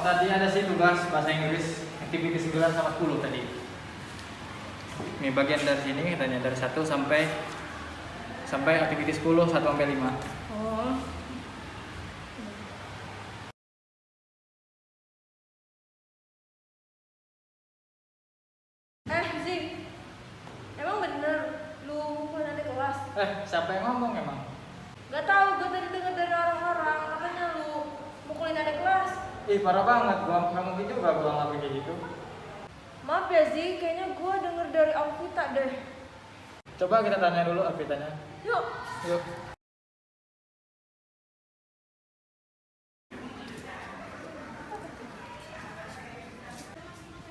tadi ada sih tugas bahasa Inggris, aktivitas 9 sama 10 tadi. Ini bagian dari sini katanya dari 1 sampai aktivitas 10 1 sampai 5. Oh. Zik, emang bener lu mukulin adik kelas? Siapa yang ngomong emang? Gak tau, gue tadi denger dari orang-orang katanya lu mukulin adik kelas. Ih parah banget, gua nggak mungkin juga gua ngelakuin kayak gitu. Maaf ya Zik, kayaknya gue denger dari Alvita deh. Coba kita tanya dulu Alvitanya. Yuk. Yuk.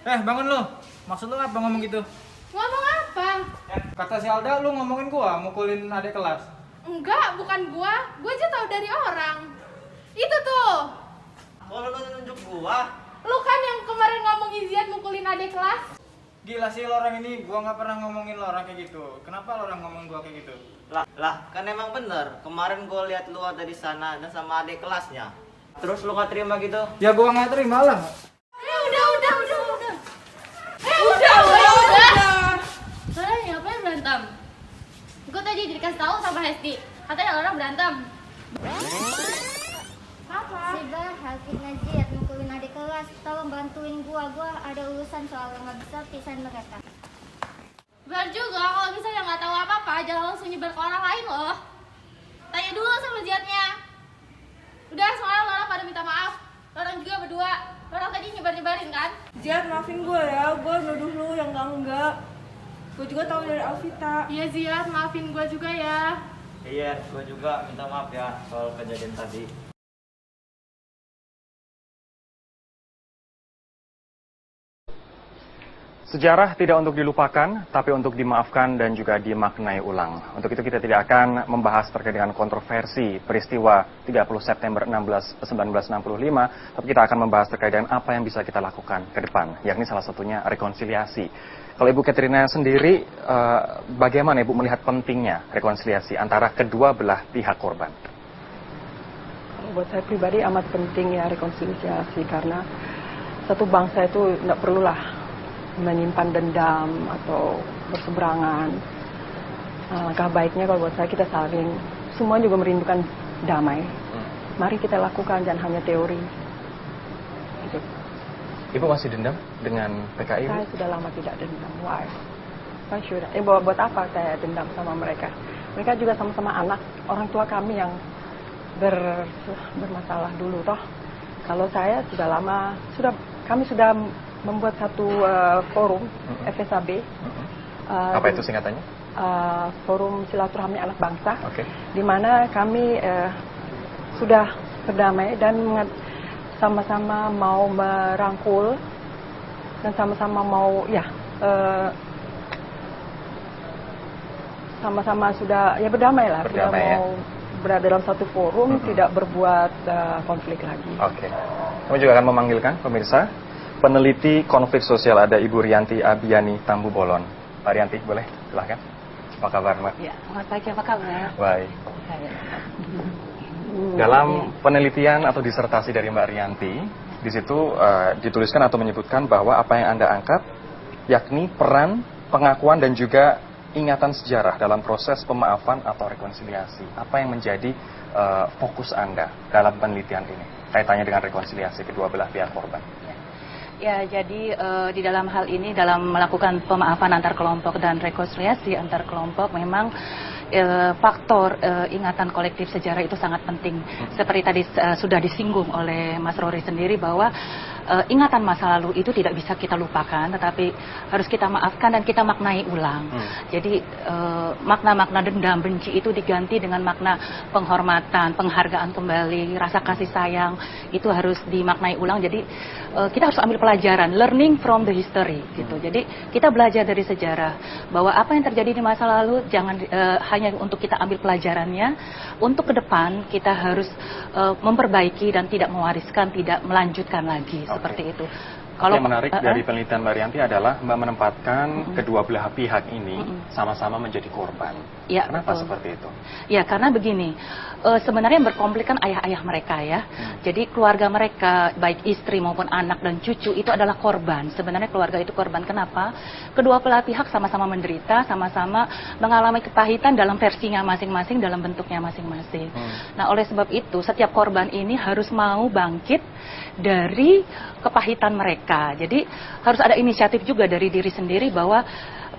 Bangun lu. Maksud lu apa ngomong gitu? Ngomong apa? Kata si Alda lu ngomongin gua mukulin adik kelas. Enggak, bukan gua. Gua aja tahu dari orang. Itu tuh. Oh, lu nunjuk gua? Lu kan yang kemarin ngomong izin mukulin adik kelas. Gila sih lo orang ini, gua nggak pernah ngomongin lo orang kayak gitu. Kenapa lo orang ngomong gua kayak gitu? Lah, kan emang bener. Kemarin gua lihat lu ada di sana dan sama adik kelasnya. Terus lu gak terima gitu? Ya gua nggak terima lah. Udah. Soalnya ngapain berantem? Gua tadi dikasih tahu sama Hesti. Katanya orang berantem. Apa? Siba, Hafid Najiyat mukulin adik kelas. Tolong bantuin gua ada urusan soalnya nggak bisa pisahin mereka. Benar juga, kalau misalnya nggak tahu apa-apa, jangan langsung nyebar ke orang lain loh. Tanya dulu sama Ziatnya. Udah, semalam orang pada minta maaf. Orang juga berdua. Orang tadi nyebar-nyebarin kan? Ziat, maafin gue ya, gue nuduh lu yang enggak. Gue juga tahu dari Alvita. Iya Ziat, maafin gua juga ya. Iya, gua juga minta maaf ya soal kejadian tadi. Sejarah tidak untuk dilupakan, tapi untuk dimaafkan dan juga dimaknai ulang. Untuk itu kita tidak akan membahas terkait dengan kontroversi peristiwa 30 September 1965, tapi kita akan membahas terkait dengan apa yang bisa kita lakukan ke depan, yakni salah satunya rekonsiliasi. Kalau Ibu Katrina sendiri, bagaimana Ibu melihat pentingnya rekonsiliasi antara kedua belah pihak korban? Buat saya pribadi amat penting ya rekonsiliasi, karena satu bangsa itu tidak perlulah menyimpan dendam atau berseberangan. Langkah baiknya kalau buat saya kita saling, semua juga merindukan damai. Mari kita lakukan, jangan hanya teori. Gitu. Ibu masih dendam dengan PKI? Saya sudah lama tidak dendam. Why? Why should I? Buat apa saya dendam sama mereka? Mereka juga sama-sama anak orang tua kami yang bermasalah dulu toh. Kalau saya sudah lama, kami sudah membuat satu forum FSAB. Apa itu singkatannya? Forum Silaturahmi Anak Bangsa. Okay. Di mana kami sudah berdamai dan sama-sama mau merangkul dan sama-sama mau sama-sama sudah berdamai lah, sudah mau berada dalam satu forum, tidak berbuat konflik lagi. Oke. Kami juga akan memanggilkan pemirsa peneliti konflik sosial, ada Ibu Rianti Abiani Tambu Bolon. Pak Rianti, boleh silahkan. Apa kabar Mbak? Ya, selamat pagi, apa kabar? Baik. Dalam penelitian atau disertasi dari Mbak Rianti, di situ dituliskan atau menyebutkan bahwa apa yang Anda angkat, yakni peran, pengakuan dan juga ingatan sejarah dalam proses pemaafan atau rekonsiliasi. Apa yang menjadi fokus Anda dalam penelitian ini? Kaitannya dengan rekonsiliasi kedua belah pihak korban. Ya, jadi di dalam hal ini, dalam melakukan pemaafan antar kelompok dan rekonsiliasi antar kelompok, memang faktor ingatan kolektif sejarah itu sangat penting. Seperti tadi sudah disinggung oleh Mas Rory sendiri bahwa ingatan masa lalu itu tidak bisa kita lupakan, tetapi harus kita maafkan dan kita maknai ulang. Jadi makna-makna dendam, benci itu diganti dengan makna penghormatan, penghargaan kembali, rasa kasih sayang, itu harus dimaknai ulang. Jadi kita harus ambil pelajaran, learning from the history gitu. Jadi kita belajar dari sejarah bahwa apa yang terjadi di masa lalu jangan hanya untuk kita ambil pelajarannya, untuk ke depan kita harus memperbaiki dan tidak mewariskan, tidak melanjutkan lagi seperti itu. Yang menarik dari penelitian Mbak Rianti adalah Mbak menempatkan kedua belah pihak ini sama-sama menjadi korban. Ya, Kenapa betul. seperti itu? Ya, karena begini, sebenarnya yang berkonflik kan ayah-ayah mereka ya. Jadi keluarga mereka, baik istri maupun anak dan cucu itu adalah korban. Sebenarnya keluarga itu korban. Kenapa? Kedua belah pihak sama-sama menderita, sama-sama mengalami kepahitan dalam versinya masing-masing, dalam bentuknya masing-masing. Nah, oleh sebab itu, setiap korban ini harus mau bangkit dari kepahitan mereka. Jadi harus ada inisiatif juga dari diri sendiri bahwa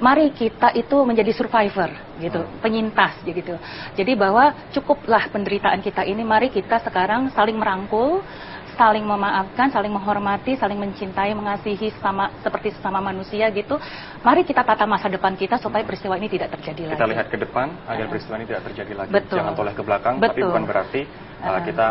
mari kita itu menjadi survivor gitu, penyintas gitu. Jadi bahwa cukuplah penderitaan kita ini, mari kita sekarang saling merangkul, saling memaafkan, saling menghormati, saling mencintai, mengasihi seperti sesama manusia gitu. Mari kita tata masa depan kita supaya peristiwa ini tidak terjadi lagi. Kita lihat ke depan agar peristiwa ini tidak terjadi lagi. Betul. Jangan toleh ke belakang, tapi Betul. bukan berarti kita